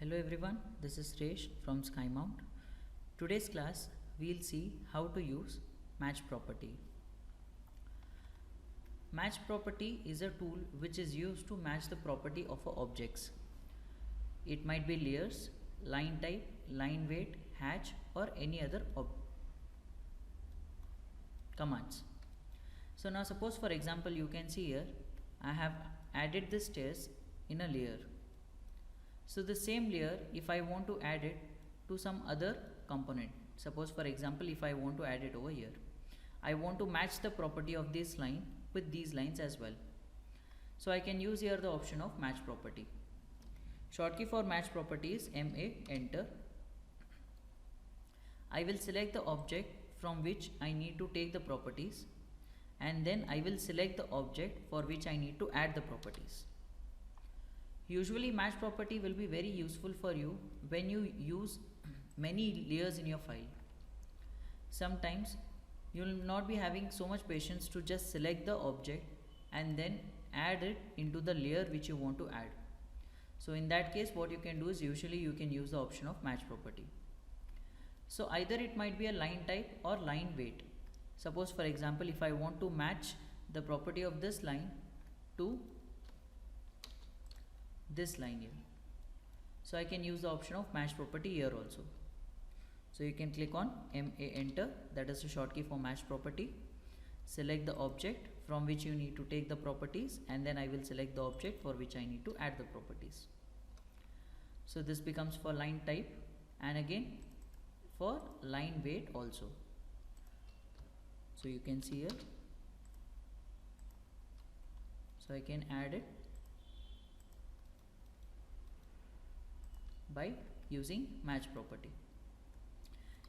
Hello everyone, this is Resh from SkyMount. Today's class we'll see how to use match property. Match property is a tool which is used to match the property of objects. It might be layers, line type, line weight, hatch or any other commands. So now suppose for example you can see here I have added the stairs in a layer. So the same layer, if I want to add it to some other component, suppose for example if I want to add it over here, I want to match the property of this line with these lines as well. So I can use here the option of match property. Shortkey for match property is MA, enter. I will select the object from which I need to take the properties, and then I will select the object for which I need to add the properties. Usually match property will be very useful for you when you use many layers in your file. Sometimes you will not be having so much patience to just select the object and then add it into the layer which you want to add. So in that case what you can do is usually you can use the option of match property. So either it might be a line type or line weight. Suppose for example if I want to match the property of this line to this line here, so I can use the option of match property here also. So you can click on MA, enter, that is the shortkey for match property. Select the object from which you need to take the properties, and then I will select the object for which I need to add the properties. So this becomes for line type and again for line weight also. So you can see here, so I can add it by using match property.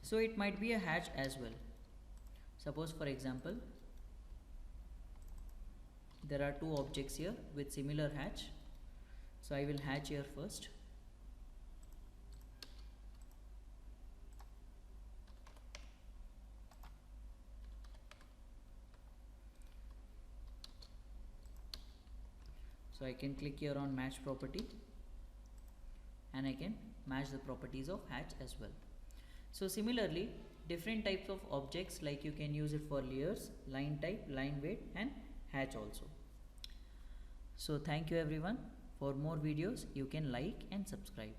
So it might be a hatch as well. Suppose for example there are two objects here with similar hatch. So I will hatch here first. So I can click here on match property and I can match the properties of hatch as well. So similarly different types of objects, like you can use it for layers, line type, line weight and hatch also. So thank you everyone. For more videos you can like and subscribe.